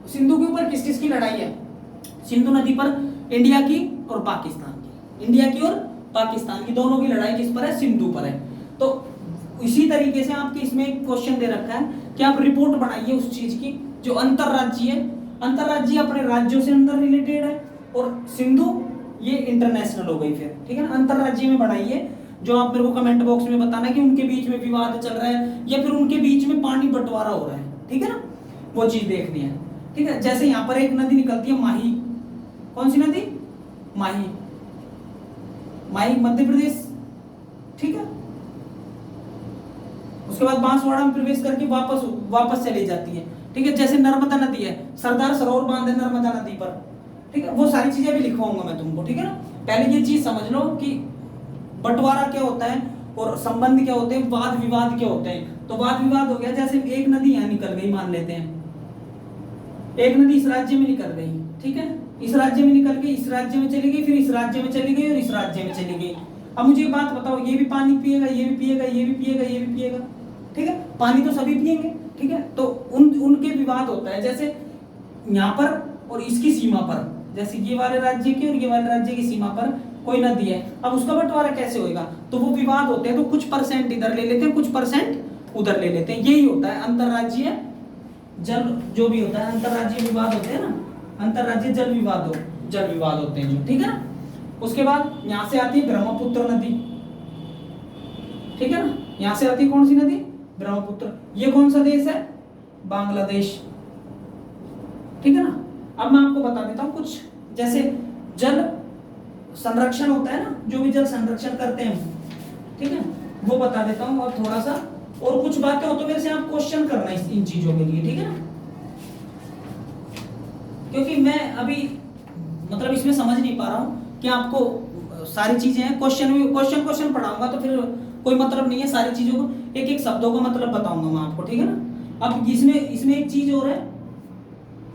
सिंधु के ऊपर किस किस की लड़ाई है? सिंधु नदी पर इंडिया की और पाकिस्तान की, इंडिया की और पाकिस्तान की दोनों की लड़ाई किस पर है? सिंधु पर है। तो इसी तरीके से आपके इसमें एक क्वेश्चन दे रखा है कि आप रिपोर्ट बनाइए उस चीज की जो अंतरराज्यीय अपने राज्यों से अंदर रिलेटेड है, और सिंधु ये इंटरनेशनल हो गई फिर। ठीक है ना, अंतरराज्यीय में बनाइए, जो आप मेरे को कमेंट बॉक्स में बताना कि उनके बीच में विवाद चल रहा है या फिर उनके बीच में पानी बंटवारा हो रहा है। ठीक है ना, वो चीज देखनी है। ठीक है, जैसे यहाँ पर एक नदी निकलती है माही, कौन सी नदी? माही, माही मध्य प्रदेश। ठीक है, उसके बाद बांसवाड़ा में प्रवेश करके वापस चली जाती है। ठीक है, जैसे नर्मदा नदी है, सरदार सरोवर बांध है नर्मदा नदी पर। ठीक है, वो सारी चीजें भी लिखवाऊंगा मैं तुमको। ठीक है ना, पहले ये चीज समझ लो कि बंटवारा क्या होता है और संबंध क्या होते हैं, वाद विवाद क्या होते हैं। तो वाद विवाद हो गया, जैसे एक नदी यहाँ निकल गई, मान लेते हैं एक नदी इस राज्य में निकल गई। ठीक है, इस राज्य में निकल गई, इस राज्य में चली गई, फिर इस राज्य में चली गई और इस राज्य में चली गई। अब मुझे एक बात बताओ, ये भी पानी पिएगा, ये भी पिएगा, ये भी पिएगा, ये भी पिएगा। ठीक है, पानी तो सभी पिएंगे। ठीक है, तो उनके विवाद होता है, जैसे यहाँ पर और इसकी सीमा पर, जैसे ये वाले राज्य की और ये वाले राज्य की सीमा पर कोई नदी है, अब उसका बंटवारा कैसे होगा? तो वो विवाद होते हैं, तो कुछ परसेंट इधर ले लेते हैं, कुछ परसेंट उधर ले लेते हैं। यही होता है अंतरराज्यीय जल, जो भी होता है अंतरराज्यीय विवाद होते हैं ना, अंतरराज्यीय जल विवाद होते हैं जो। ठीक है ना, उसके बाद यहाँ से आती है ब्रह्मपुत्र नदी। ठीक है ना, यहाँ से आती है कौन सी नदी? ब्रह्मपुत्र। ये कौन सा देश है? बांग्लादेश। ठीक है ना, अब मैं आपको बता देता हूँ कुछ, जैसे जल संरक्षण होता है ना, जो भी जल संरक्षण करते हैं, ठीक है, वो बता देता हूँ। और थोड़ा सा और कुछ बातें हो तो मेरे से आप क्वेश्चन करना इन चीजों के लिए। ठीक है ना, क्योंकि मैं अभी मतलब इसमें समझ नहीं पा रहा हूँ कि आपको सारी चीजें हैं, क्वेश्चन पढ़ाऊंगा तो फिर कोई मतलब नहीं है। सारी चीजों को एक एक शब्दों का मतलब बताऊंगा मैं आपको। ठीक है ना, अब इसमें एक चीज और है,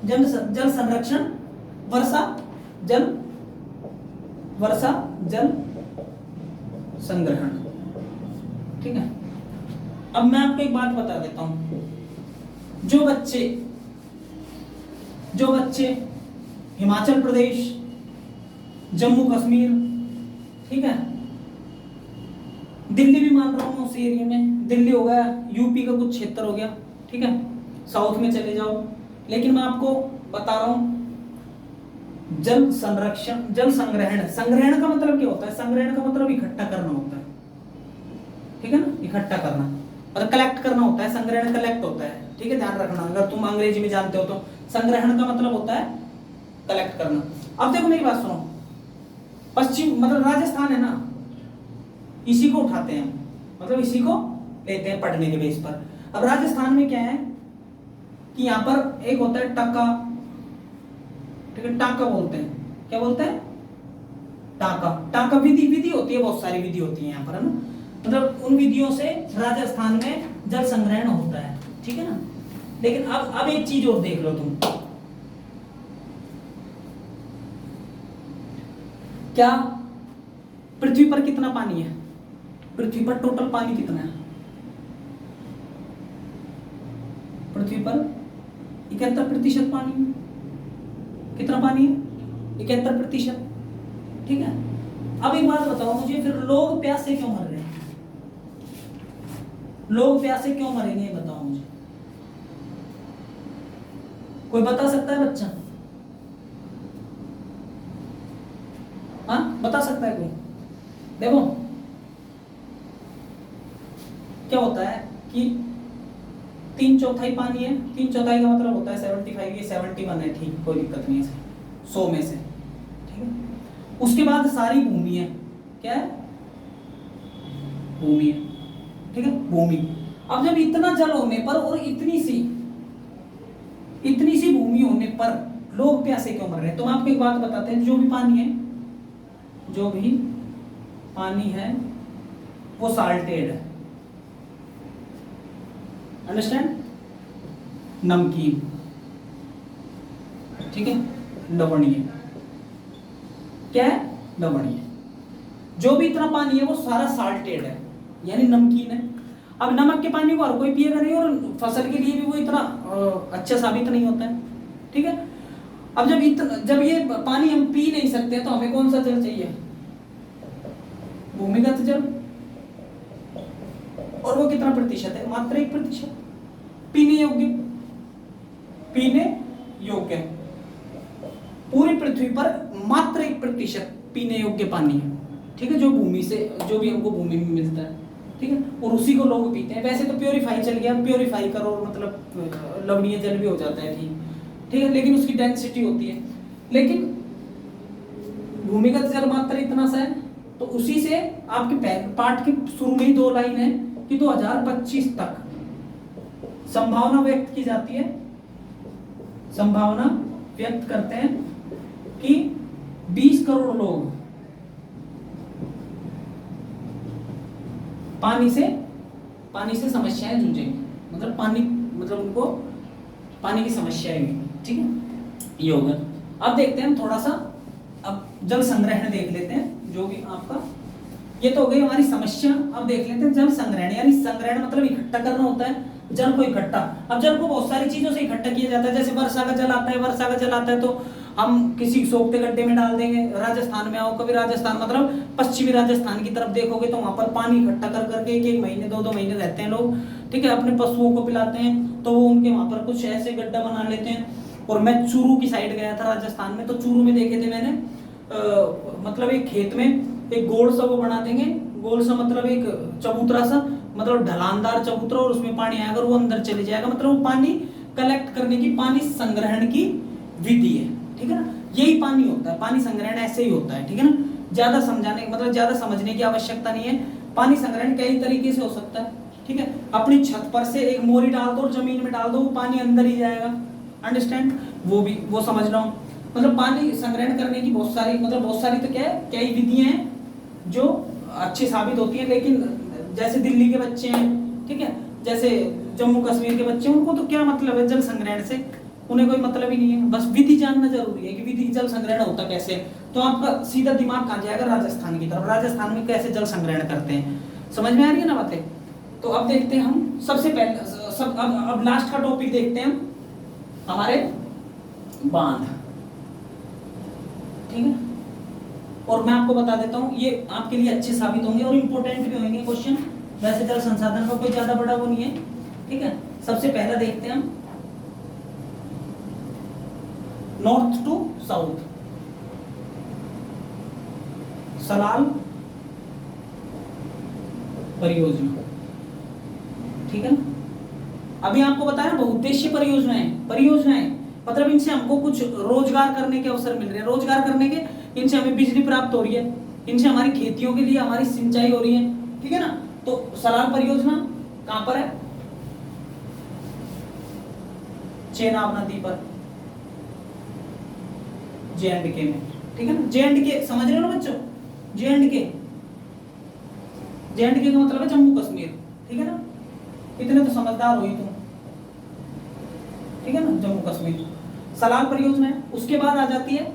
जल संरक्षण, वर्षा जल संग्रहण। ठीक है, अब मैं आपको एक बात बता देता हूं, जो बच्चे हिमाचल प्रदेश, जम्मू कश्मीर, ठीक है, दिल्ली भी मान रहा हूं उस एरिया में, दिल्ली हो गया, यूपी का कुछ क्षेत्र हो गया, ठीक है, साउथ में चले जाओ, लेकिन मैं आपको बता रहा हूं जल संरक्षण, जल संग्रहण का मतलब क्या होता है? संग्रहण का मतलब इकट्ठा करना होता है। ठीक है ना, इकट्ठा करना और कलेक्ट करना होता है। संग्रहण कलेक्ट होता है। ठीक है, ध्यान रखना, अगर तुम अंग्रेजी में जानते हो तो संग्रहण का मतलब होता है कलेक्ट करना। अब देखो मेरी बात सुनो, पश्चिम मतलब राजस्थान है ना, इसी को उठाते हैं, मतलब इसी को लेते हैं पढ़ने के बेस पर। अब राजस्थान में क्या है कि यहाँ पर एक होता है टाका, ठीक है, टाका बोलते हैं, क्या बोलते हैं? टाका विधि होती है, बहुत सारी विधि होती है यहाँ पर, है ना, मतलब उन विधियों से राजस्थान में जल संग्रहण होता है। ठीक है ना, लेकिन अब एक चीज और देख लो तुम, क्या पृथ्वी पर कितना पानी है? पृथ्वी पर टोटल पानी कितना है? पृथ्वी पर 71% पानी है। कितना पानी है? 71%। ठीक है, अब एक बात बताओ मुझे, फिर लोग प्यास से क्यों मर रहे हैं? लोग प्यास से क्यों मरेंगे, बताओ मुझे, कोई बता सकता है बच्चा? हाँ, बता सकता है कोई? देखो क्या होता है कि 3/4 पानी है, 3/4 का मतलब होता है 75, ये 71 है, ठीक, कोई दिक्कत नहीं है 100 में से। ठीक है, उसके बाद सारी भूमि है, क्या है? भूमि है। ठीक है, भूमि। अब जब इतना जल होने पर और इतनी सी भूमि होने पर लोग प्यासे क्यों मर रहे हैं? तो मैं आपको एक बात बताते हैं, जो भी पानी है वो साल्टेड है, अंडरस्टैंड, नमकीन, ठीक है, लवणीय, क्या है, लवणीय। जो भी इतना पानी है वो सारा साल्टेड है, यानी नमकीन है। अब नमक के पानी को हर कोई पिएगा नहीं, और फसल के लिए भी वो इतना अच्छा साबित नहीं होता है, ठीक है। अब जब ये पानी हम पी नहीं सकते तो हमें कौन सा जल चाहिए? भूमिगत जल। और वो कितना प्रतिशत है? मात्र 1%। पीने योग्य पूरी पृथ्वी पर मात्र 1% पीने योग्य पानी है, ठीक है, जो भूमि से, जो भी हमको भूमि में मिलता है, ठीक है, और उसी को लोग पीते हैं। वैसे तो प्योरीफाई चल गया, प्योरीफाई करो मतलब लवणीय जल भी हो जाता है, ठीक है, लेकिन उसकी डेंसिटी होती है। लेकिन भूमिगत जल मात्र इतना सा है। तो उसी से आपके पाठ के शुरू में ही 2 लाइन है कि 2025 तक संभावना व्यक्त की जाती है, संभावना व्यक्त करते हैं कि 20 करोड़ लोग पानी से समस्याएं जूझेंगे, मतलब उनको पानी की समस्याएं हुई, ठीक है, ये होगा। अब देखते हैं हम थोड़ा सा, अब जल संग्रहण देख लेते हैं, जो भी आपका, ये तो हो गई हमारी समस्या। अब देख लेते हैं जल संग्रहण, यानी संग्रहण मतलब इकट्ठा करना होता है जल को, इकट्ठा। अब जल को बहुत सारी चीजों से इकट्ठा किया जाता है, जैसे वर्षा का जल आता है तो हम किसी सोखते गड्ढे में डाल देंगे। राजस्थान में आओ कभी, राजस्थान मतलब पश्चिमी राजस्थान की तरफ देखोगे तो वहां पर पानी इकट्ठा कर करके 1-1 महीने 2-2 महीने रहते हैं लोग, ठीक है, अपने पशुओं को पिलाते हैं, तो वो उनके वहां पर कुछ ऐसे गड्ढा बना लेते हैं। और मैं चूरू की साइड गया था राजस्थान में, तो चूरू में देखे थे मैंने, मतलब एक खेत में एक गोल सा वो बना देंगे, गोल सा मतलब एक चबूतरा सा, मतलब ढलानदार चबूतरा, और उसमें पानी आएगा, वो अंदर चले जाएगा, मतलब वो पानी कलेक्ट करने की, पानी संग्रहण की विधि है, ठीक है ना। यही पानी होता है, पानी संग्रहण ऐसे ही होता है, ठीक है ना। ज्यादा समझने की आवश्यकता नहीं है। पानी संग्रहण कई तरीके से हो सकता है, ठीक है। अपनी छत पर से एक मोरी डाल दो और जमीन में डाल दो, वो पानी अंदर ही जाएगा, अंडरस्टैंड, वो समझ रहा हूँ। मतलब पानी संग्रहण करने की बहुत सारी तो क्या ही विधियां हैं जो अच्छी साबित होती है। लेकिन जैसे दिल्ली के बच्चे हैं, ठीक है, जैसे जम्मू कश्मीर के बच्चे, उनको तो क्या मतलब है जल संग्रहण से, उन्हें कोई मतलब ही नहीं है। बस विधि जानना जरूरी है कि विधि जल संग्रहण होता कैसे। तो आपका सीधा दिमाग कहाँ जाएगा? राजस्थान की तरफ। राजस्थान में कैसे जल संग्रहण करते हैं, समझ में आ रही है ना बातें। तो अब देखते हैं हम सबसे पहले अब लास्ट का टॉपिक देखते हैं हम, हमारे बांध, ठीक है। और मैं आपको बता देता हूं, ये आपके लिए अच्छे साबित होंगे और इंपॉर्टेंट भी होंगे क्वेश्चन। वैसे जल संसाधन का कोई ज्यादा बड़ा वो नहीं है, ठीक है। सबसे पहला देखते हैं हम नॉर्थ टू साउथ, सलाल परियोजना, ठीक है ना। अभी आपको बताया बहुउद्देशीय परियोजनाएं मतलब इनसे हमको कुछ रोजगार करने के अवसर मिल रहे हैं, रोजगार करने के, इनसे हमें बिजली प्राप्त हो रही है, इनसे हमारी खेतियों के लिए हमारी सिंचाई हो रही है, ठीक है ना। तो सलाल परियोजना कहां पर है? चेनाब नदी पर, J&K में, ठीक है ना। J&K समझ रहे हो ना बच्चों? J&K का मतलब है जम्मू कश्मीर, ठीक है ना। इतने तो समझदार हो ही तुम, ठीक है ना, जम्मू कश्मीर। सलाल परियोजना है। उसके बाद आ जाती है,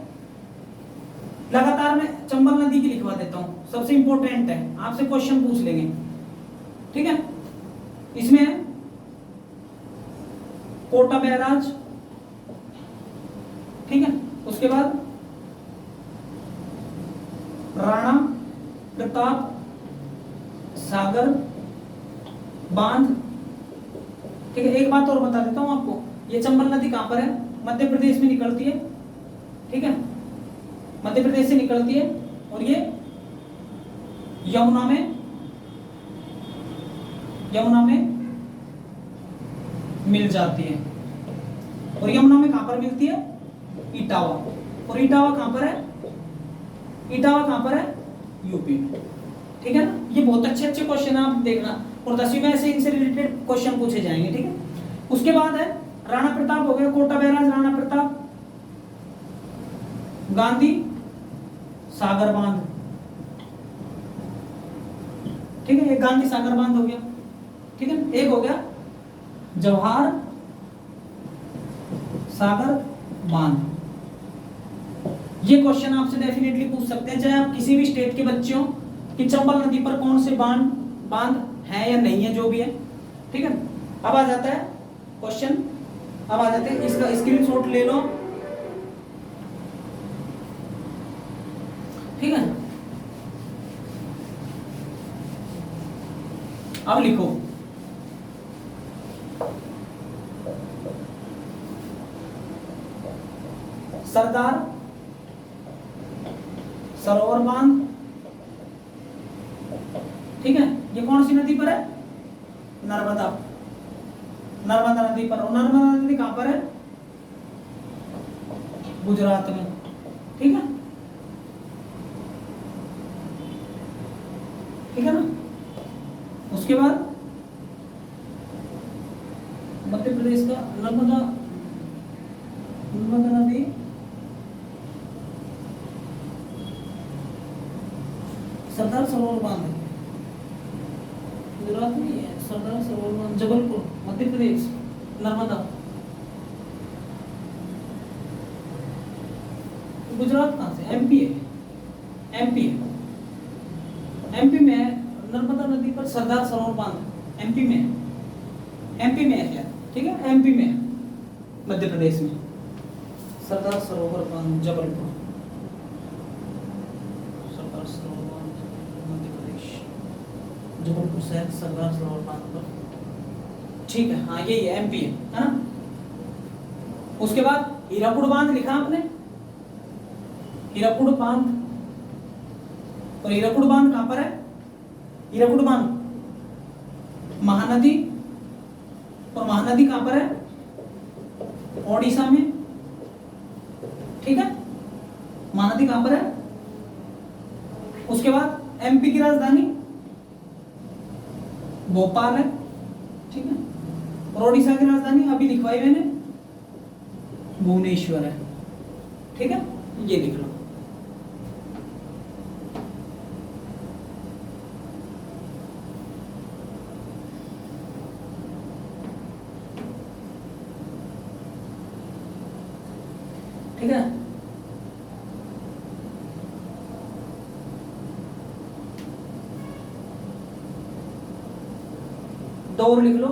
लगातार मैं चंबल नदी की लिखवा देता हूं, सबसे इंपॉर्टेंट है, आपसे क्वेश्चन पूछ लेंगे, ठीक है। इसमें है कोटा बैराज, ठीक है। उसके बाद राणा प्रताप सागर बांध, ठीक है। एक बात और बता देता हूं आपको, ये चंबल नदी कहां पर है? मध्य प्रदेश में निकलती है, ठीक है, मध्य प्रदेश से निकलती है, और ये यमुना में मिल जाती है। और यमुना में कहां पर मिलती है? इटावा। और इटावा कहां पर है? इटावा कहां पर है? यूपी में, ठीक है ना। ये बहुत अच्छे क्वेश्चन आप देखना, और 10वीं में ऐसे इनसे रिलेटेड क्वेश्चन पूछे जाएंगे, ठीक है। उसके बाद है राणा प्रताप हो गया, कोटा बैराज, राणा प्रताप, गांधी सागर बांध, ठीक है, एक गांधी सागर बांध हो गया, ठीक है। एक हो गया जवाहर सागर बांध। ये क्वेश्चन आपसे डेफिनेटली पूछ सकते हैं, चाहे आप किसी भी स्टेट के बच्चे हो, कि चंबल नदी पर कौन से बांध है या नहीं है, जो भी है, ठीक है। अब आ जाता है क्वेश्चन, अब आ जाते हैं, इसका स्क्रीनशॉट ले लो, ठीक है। अब लिखो सरदार सरोवर बांध, ठीक है। ये कौन सी नदी पर है? नर्मदा, नर्मदा नदी पर। और नर्मदा नदी कहां पर है? गुजरात में, ठीक है, ठीक है ना। उसके बाद मध्य प्रदेश का नर्मदा नदी सरदार सरोवर बांध है, गुजरात में है सरदार सरोवर बांध, जबलपुर मध्य प्रदेश, नर्मदा। गुजरात कहां से? एमपी है, एमपी है, एमपी में है नर्मदा नदी पर सरदार सरोवर बांध, एमपी में है, एमपी में है क्या, ठीक है, एमपी में है, मध्य प्रदेश में सरदार सरोवर बांध, जबलपुर, सरदार सरोवर बांध मध्य प्रदेश, जबलपुर शहर सरदार सरोवर बांध पर, ठीक है, हाँ यही है, एमपी है ना। उसके बाद हीराकुड बांध लिखा आपने, हीराकुड बांध, और हीराकुड बांध कहां पर है? हीराकुड बांध महानदी, और महानदी कहां पर है? ओडिशा में, ठीक है, महानदी कहां पर है? उसके बाद एमपी की राजधानी भोपाल है, ठीक है, और ओडिशा की राजधानी अभी लिखवाई मैंने भुवनेश्वर है, ठीक है, ये लिख लो। ठीक है, दो और लिख लो,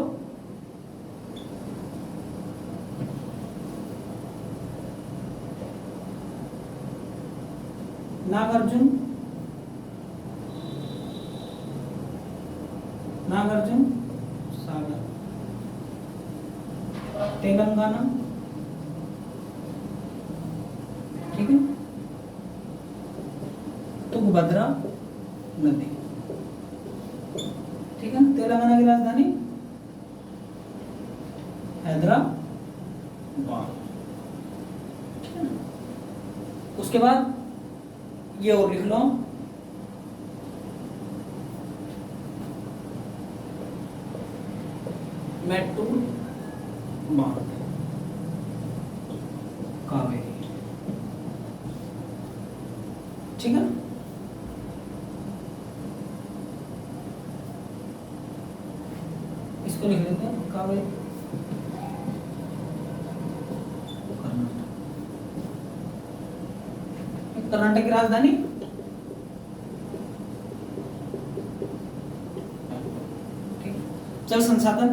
नागार्जुन, नागार्जुन सागर, तेलंगाना, ठीक है, तुंगभद्रा नदी, ठीक है, तेलंगाना की राजधानी हैदराबाद, ठीक है ना। उसके बाद ये और लिख लो, मैट्टूर बांध, कावेरी, ठीक है ना। इसको लिख लेते हैं कावेरी, कर्नाटक की राजधानी जल संसाधन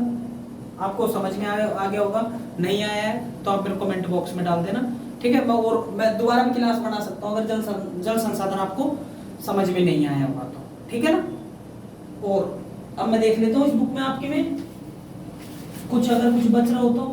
आपको समझ में आ गया होगा, नहीं आया है तो आप मेरे कमेंट बॉक्स में डाल देना, ठीक है। मैं दोबारा भी क्लास बना सकता हूँ अगर जल संसाधन आपको समझ में नहीं आया होगा तो, ठीक है ना। और अब मैं देख लेता हूँ इस बुक में आपके में कुछ अगर कुछ बच रहा हो तो